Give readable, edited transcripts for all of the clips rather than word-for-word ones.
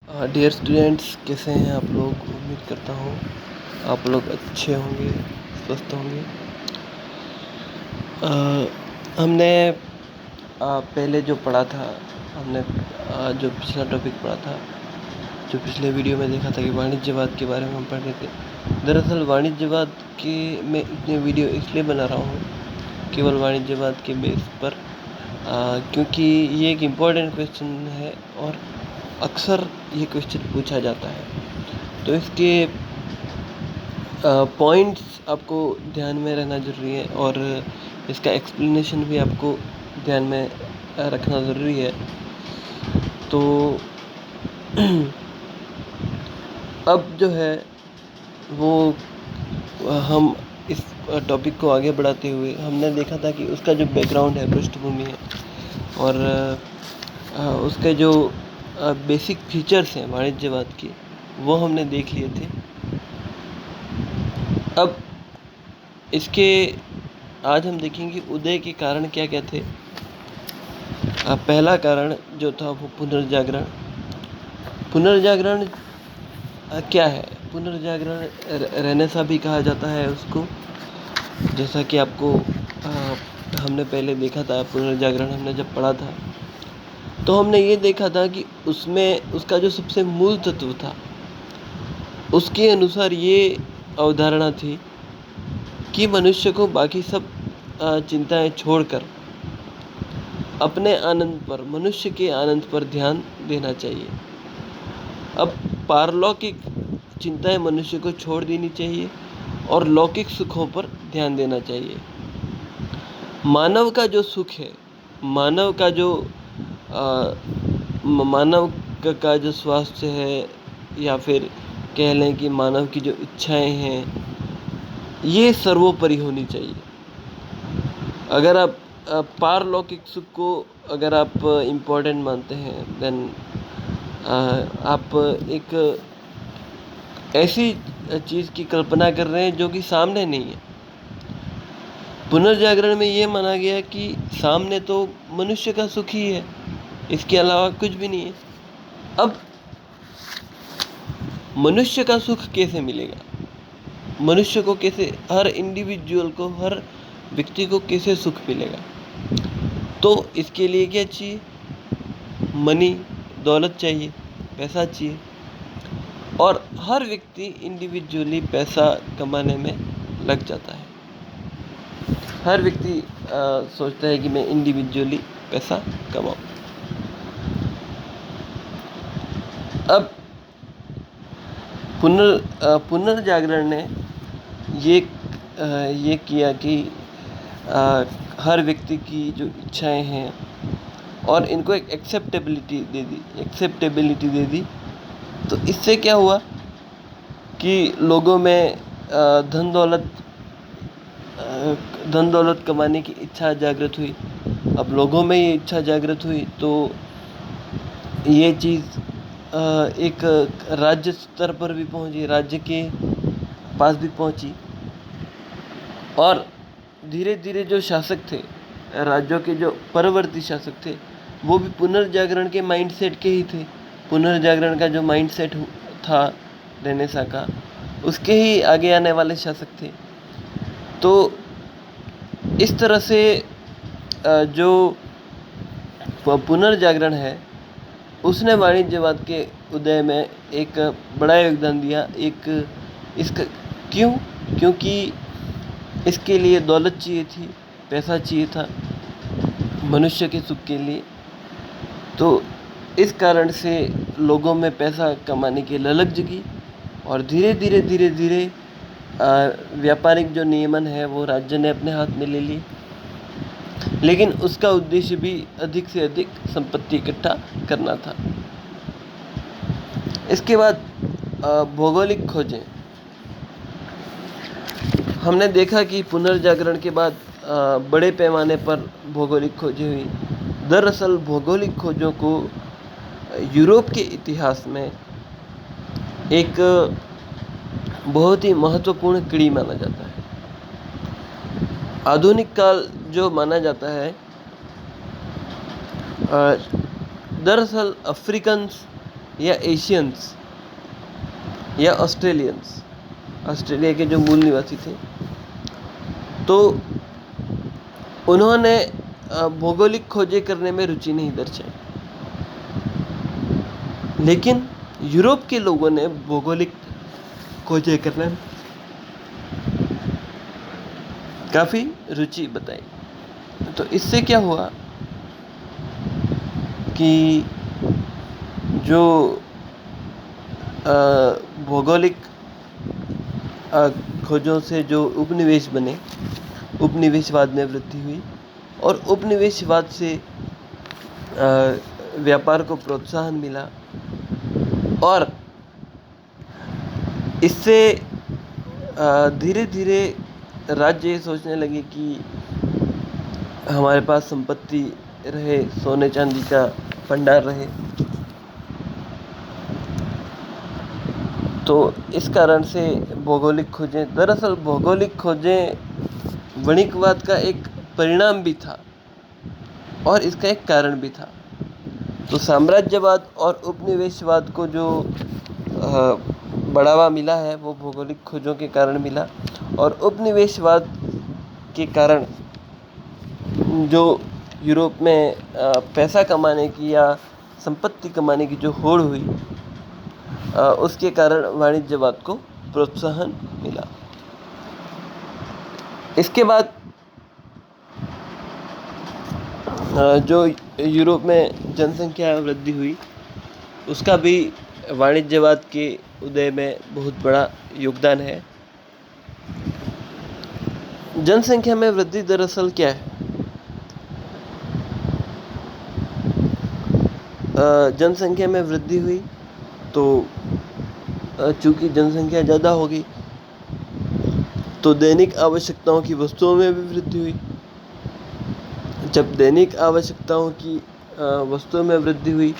Dear students, कैसे हैं आप लोग? उम्मीद करता हूँ आप लोग अच्छे होंगे, स्वस्थ होंगे। अ, हमने पहले जो पढ़ा था, हमने जो पिछला टॉपिक पढ़ा था, जो पिछले वीडियो में देखा था कि वाणिज्यवाद के बारे में हम पढ़ रहे थे। दरअसल वाणिज्यवाद के मैं इतने वीडियो इसलिए बना रहा हूँ केवल वाणिज्यवाद के बेस पर, क्योंकि ये एक इम्पॉर्टेंट क्वेश्चन है और अक्सर ये क्वेश्चन पूछा जाता है। तो इसके पॉइंट्स आपको ध्यान में रहना ज़रूरी है और इसका एक्सप्लेनेशन भी आपको ध्यान में रखना ज़रूरी है। तो अब जो है वो हम इस टॉपिक को आगे बढ़ाते हुए हमने देखा था कि उसका जो बैकग्राउंड है, पृष्ठभूमि है और उसके जो बेसिक फीचर्स हैं वाणिज्यवाद के, वो हमने देख लिए थे। अब इसके आज हम देखेंगे उदय के कारण क्या क्या थे। पहला कारण जो था वो पुनर्जागरण। पुनर्जागरण क्या है? पुनर्जागरण रेनेसां भी कहा जाता है उसको, जैसा कि आपको हमने पहले देखा था। पुनर्जागरण हमने जब पढ़ा था तो हमने ये देखा था कि उसमें उसका जो सबसे मूल तत्व था, उसके अनुसार ये अवधारणा थी कि मनुष्य को बाकी सब चिंताएं छोड़कर अपने आनंद पर, मनुष्य के आनंद पर ध्यान देना चाहिए। अब पारलौकिक चिंताएं मनुष्य को छोड़ देनी चाहिए और लौकिक सुखों पर ध्यान देना चाहिए। मानव का जो सुख है, मानव का जो मानव का जो स्वास्थ्य है, या फिर कह लें कि मानव की जो इच्छाएं हैं, ये सर्वोपरि होनी चाहिए। अगर आप पारलौकिक सुख को अगर आप इम्पोर्टेंट मानते हैं, देन आप एक ऐसी चीज़ की कल्पना कर रहे हैं जो कि सामने नहीं है। पुनर्जागरण में ये माना गया कि सामने तो मनुष्य का सुख ही है, इसके अलावा कुछ भी नहीं है। अब मनुष्य का सुख कैसे मिलेगा? मनुष्य को कैसे, हर इंडिविजुअल को, हर व्यक्ति को कैसे सुख मिलेगा? तो इसके लिए क्या चाहिए? मनी, दौलत चाहिए, पैसा चाहिए। और हर व्यक्ति इंडिविजुअली पैसा कमाने में लग जाता है। हर व्यक्ति सोचता है कि मैं इंडिविजुअली पैसा कमाऊं। अब पुनर्जागरण ने ये किया कि हर व्यक्ति की जो इच्छाएं हैं और इनको एक एक्सेप्टेबिलिटी दे दी। तो इससे क्या हुआ कि लोगों में धन दौलत कमाने की इच्छा जागृत हुई। अब लोगों में ये इच्छा जागृत हुई तो ये चीज़ एक राज्य स्तर पर भी पहुंची, राज्य के पास भी पहुंची। और धीरे धीरे जो शासक थे, राज्यों के जो परवर्ती शासक थे, वो भी पुनर्जागरण के माइंडसेट के ही थे। पुनर्जागरण का जो माइंडसेट था रेनेसां का, उसके ही आगे आने वाले शासक थे। तो इस तरह से जो पुनर्जागरण है, उसने वाणिज्यवाद के उदय में एक बड़ा योगदान दिया। इसका क्यों? क्योंकि इसके लिए दौलत चाहिए थी, पैसा चाहिए था मनुष्य के सुख के लिए। तो इस कारण से लोगों में पैसा कमाने की ललक जगी और धीरे धीरे व्यापारिक जो नियमन है वो राज्य ने अपने हाथ में ले लिए। लेकिन उसका उद्देश्य भी अधिक से अधिक संपत्ति इकट्ठा करना था। इसके बाद भौगोलिक खोजें। हमने देखा कि पुनर्जागरण के बाद बड़े पैमाने पर भौगोलिक खोजें हुई। दरअसल भौगोलिक खोजों को यूरोप के इतिहास में एक बहुत ही महत्वपूर्ण कड़ी माना जाता है। आधुनिक काल जो माना जाता है, दरअसल अफ्रीकन्स या एशियंस या ऑस्ट्रेलियंस, ऑस्ट्रेलिया के जो मूल निवासी थे, तो उन्होंने भौगोलिक खोजें करने में रुचि नहीं दर्शाई। लेकिन यूरोप के लोगों ने भौगोलिक खोजें करने में काफ़ी रुचि बताई। तो इससे क्या हुआ कि जो भौगोलिक खोजों से जो उपनिवेश बने, उपनिवेशवाद में वृद्धि हुई और उपनिवेशवाद से व्यापार को प्रोत्साहन मिला और इससे धीरे धीरे राज्य ये सोचने लगे कि हमारे पास संपत्ति रहे, सोने चांदी का भंडार रहे। तो इस कारण से भौगोलिक खोजें, दरअसल भौगोलिक खोजें वणिकवाद का एक परिणाम भी था और इसका एक कारण भी था। तो साम्राज्यवाद और उपनिवेशवाद को जो बढ़ावा मिला है वो भौगोलिक खोजों के कारण मिला और उपनिवेशवाद के कारण जो यूरोप में पैसा कमाने की या संपत्ति कमाने की जो होड़ हुई, उसके कारण वाणिज्यवाद को प्रोत्साहन मिला। इसके बाद जो यूरोप में जनसंख्या वृद्धि हुई, उसका भी वाणिज्यवाद के उदय में बहुत बड़ा योगदान है। जनसंख्या में वृद्धि दरअसल क्या है? जनसंख्या में वृद्धि हुई तो चूंकि जनसंख्या ज़्यादा होगी तो दैनिक आवश्यकताओं की वस्तुओं में भी वृद्धि हुई। जब दैनिक आवश्यकताओं की वस्तुओं में वृद्धि हुई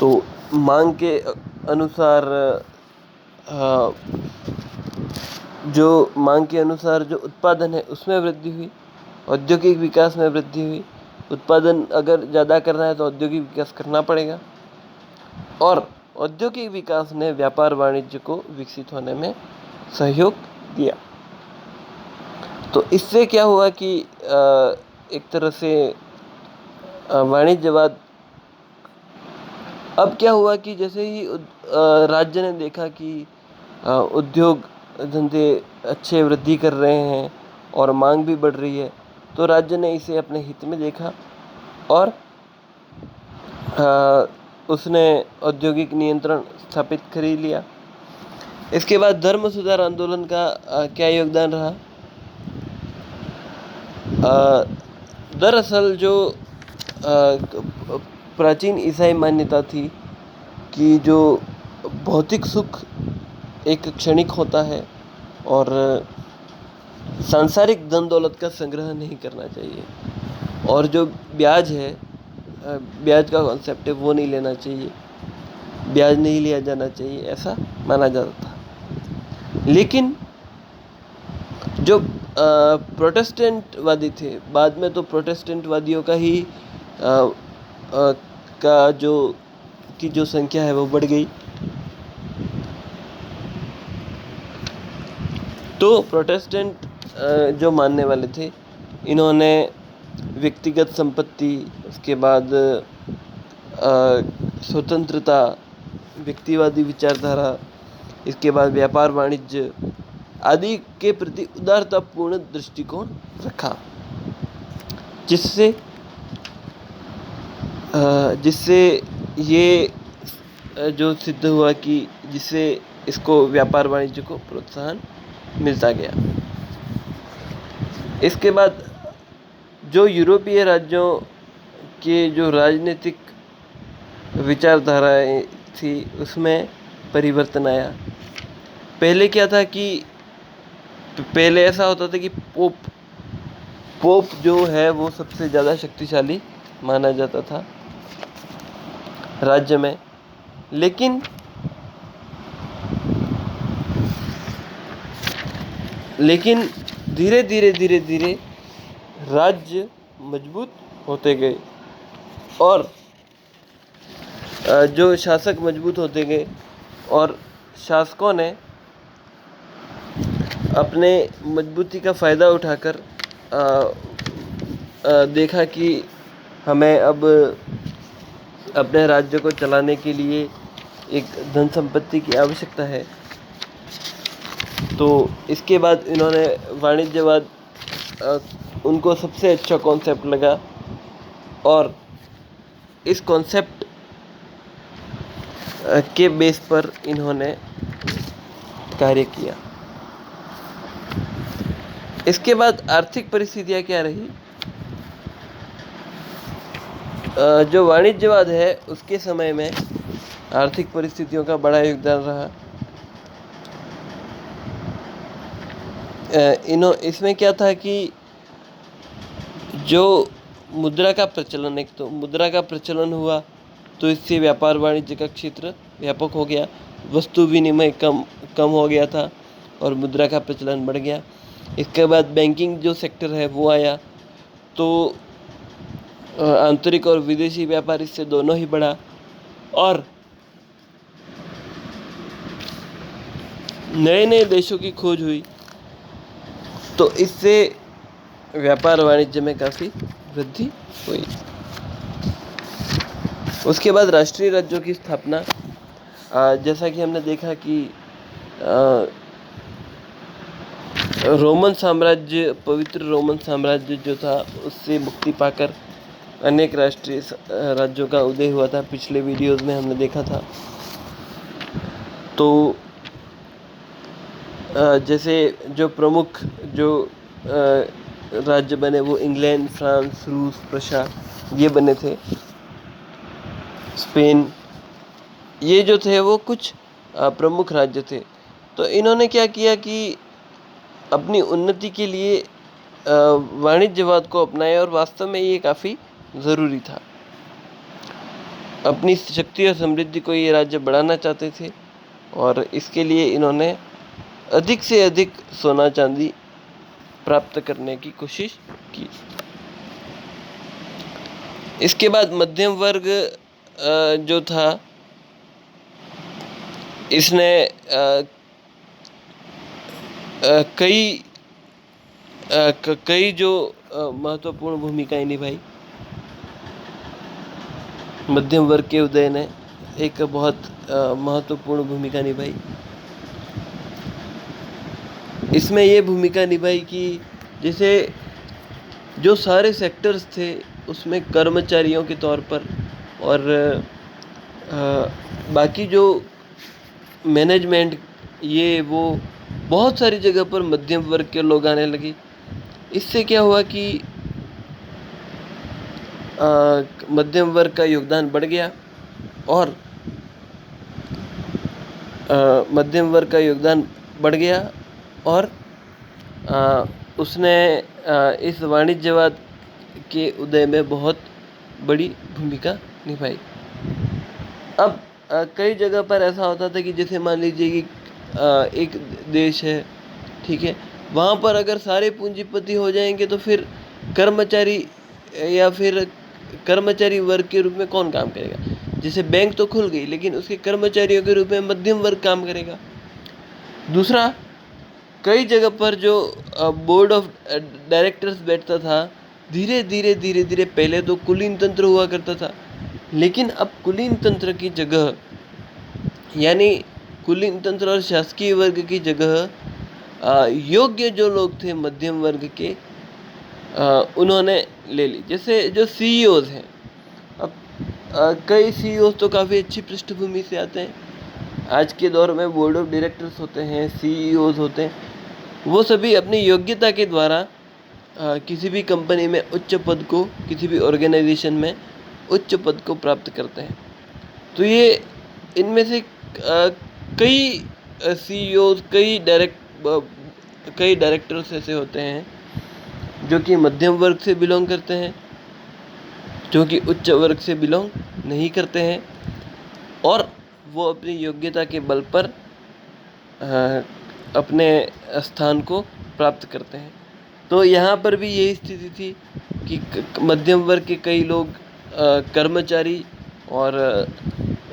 तो मांग के अनुसार जो उत्पादन है उसमें वृद्धि हुई, औद्योगिक विकास में वृद्धि हुई। उत्पादन अगर ज़्यादा करना है तो औद्योगिक विकास करना पड़ेगा और औद्योगिक विकास ने व्यापार वाणिज्य को विकसित होने में सहयोग दिया। तो इससे क्या हुआ कि एक तरह से वाणिज्यवाद, अब क्या हुआ कि जैसे ही राज्य ने देखा कि उद्योग धंधे अच्छे वृद्धि कर रहे हैं और मांग भी बढ़ रही है, तो राज्य ने इसे अपने हित में देखा और उसने औद्योगिक नियंत्रण स्थापित कर ही लिया। इसके बाद धर्म सुधार आंदोलन का क्या योगदान रहा? दरअसल जो प्राचीन ईसाई मान्यता थी कि जो भौतिक सुख एक क्षणिक होता है और सांसारिक धन दौलत का संग्रह नहीं करना चाहिए और जो ब्याज है, ब्याज का कॉन्सेप्ट है, वो नहीं लेना चाहिए, ब्याज नहीं लिया जाना चाहिए, ऐसा माना जाता था। लेकिन जो प्रोटेस्टेंटवादी थे, बाद में तो प्रोटेस्टेंटवादियों का ही जो संख्या है वो बढ़ गई। तो प्रोटेस्टेंट जो मानने वाले थे, इन्होंने व्यक्तिगत संपत्ति, उसके बाद स्वतंत्रता, व्यक्तिवादी विचारधारा, इसके बाद व्यापार वाणिज्य आदि के प्रति उदारतापूर्ण दृष्टिकोण रखा, जिससे ये जो सिद्ध हुआ कि जिससे इसको व्यापार वाणिज्य को प्रोत्साहन मिलता गया। इसके बाद जो यूरोपीय राज्यों के जो राजनीतिक विचारधाराएं थी उसमें परिवर्तन आया। पहले क्या था कि पहले ऐसा होता था कि पोप जो है वो सबसे ज़्यादा शक्तिशाली माना जाता था राज्य में, लेकिन धीरे धीरे राज्य मजबूत होते गए और जो शासक मजबूत होते गए और शासकों ने अपने मजबूती का फ़ायदा उठाकर देखा कि हमें अब अपने राज्य को चलाने के लिए एक धन संपत्ति की आवश्यकता है। तो इसके बाद इन्होंने वाणिज्यवाद उनको सबसे अच्छा कॉन्सेप्ट लगा और इस कॉन्सेप्ट के बेस पर इन्होंने कार्य किया। इसके बाद आर्थिक परिस्थितियाँ क्या रही? जो वाणिज्यवाद है उसके समय में आर्थिक परिस्थितियों का बड़ा योगदान रहा। इसमें क्या था कि जो मुद्रा का प्रचलन, एक तो मुद्रा का प्रचलन हुआ तो इससे व्यापार वाणिज्य का क्षेत्र व्यापक हो गया, वस्तु विनिमय कम हो गया था और मुद्रा का प्रचलन बढ़ गया। इसके बाद बैंकिंग जो सेक्टर है वो आया, तो आंतरिक और विदेशी व्यापार इससे दोनों ही बढ़ा और नए नए देशों की खोज हुई, तो इससे व्यापार वाणिज्य में काफ़ी वृद्धि हुई। उसके बाद राष्ट्रीय राज्यों की स्थापना, जैसा कि हमने देखा कि रोमन साम्राज्य, पवित्र रोमन साम्राज्य जो था उससे मुक्ति पाकर अनेक राष्ट्रीय राज्यों का उदय हुआ था। पिछले वीडियोस में हमने देखा था। तो जैसे जो प्रमुख जो राज्य बने वो इंग्लैंड, फ्रांस, रूस, प्रशा ये बने थे, स्पेन, ये जो थे वो कुछ प्रमुख राज्य थे। तो इन्होंने क्या किया कि अपनी उन्नति के लिए वाणिज्यवाद को अपनाया और वास्तव में ये काफ़ी ज़रूरी था। अपनी शक्ति और समृद्धि को ये राज्य बढ़ाना चाहते थे और इसके लिए इन्होंने अधिक से अधिक सोना चांदी प्राप्त करने की कोशिश की। इसके बाद मध्यम वर्ग जो था इसने कई जो महत्वपूर्ण भूमिकाएं निभाई। मध्यम वर्ग के उदय ने एक बहुत महत्वपूर्ण भूमिका निभाई। इसमें ये भूमिका निभाई कि जैसे जो सारे सेक्टर्स थे उसमें कर्मचारियों के तौर पर और बाकी जो मैनेजमेंट ये वो बहुत सारी जगह पर मध्यम वर्ग के लोग आने लगे। इससे क्या हुआ कि मध्यम वर्ग का योगदान बढ़ गया और मध्यम वर्ग का योगदान बढ़ गया और उसने इस वाणिज्यवाद के उदय में बहुत बड़ी भूमिका निभाई। अब कई जगह पर ऐसा होता था कि जैसे मान लीजिए कि एक देश है, ठीक है, वहाँ पर अगर सारे पूंजीपति हो जाएंगे तो फिर कर्मचारी या फिर कर्मचारी वर्ग के रूप में कौन काम करेगा? जैसे बैंक तो खुल गई लेकिन उसके कर्मचारियों के रूप में मध्यम वर्ग काम करेगा। दूसरा, कई जगह पर जो बोर्ड ऑफ डायरेक्टर्स बैठता था, धीरे धीरे पहले तो कुलीन तंत्र हुआ करता था, लेकिन अब कुलीन तंत्र की जगह, यानी कुलीन तंत्र और शासकीय वर्ग की जगह योग्य जो लोग थे मध्यम वर्ग के उन्होंने ले ली। जैसे जो सीईओज हैं, अब कई सीईओज तो काफ़ी अच्छी पृष्ठभूमि से आते हैं। आज के दौर में बोर्ड ऑफ डायरेक्टर्स होते हैं, सीईओज होते हैं, वो सभी अपनी योग्यता के द्वारा किसी भी कंपनी में उच्च पद को, किसी भी ऑर्गेनाइजेशन में उच्च पद को प्राप्त करते हैं। तो ये इनमें से कई सीईओज, कई डायरेक्टर्स ऐसे होते हैं जो कि मध्यम वर्ग से बिलोंग करते हैं, जो कि उच्च वर्ग से बिलोंग नहीं करते हैं और वो अपनी योग्यता के बल पर अपने स्थान को प्राप्त करते हैं। तो यहाँ पर भी यही स्थिति थी कि मध्यम वर्ग के कई लोग कर्मचारी और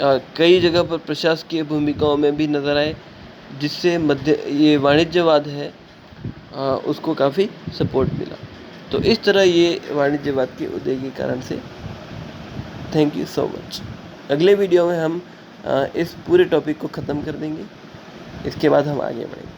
कई जगह पर प्रशासकीय भूमिकाओं में भी नज़र आए, जिससे ये वाणिज्यवाद है उसको काफ़ी सपोर्ट मिला। तो इस तरह ये वाणिज्यवाद के उदय के कारण से। Thank you so much. अगले वीडियो में हम इस पूरे टॉपिक को ख़त्म कर देंगे, इसके बाद हम आगे बढ़ेंगे।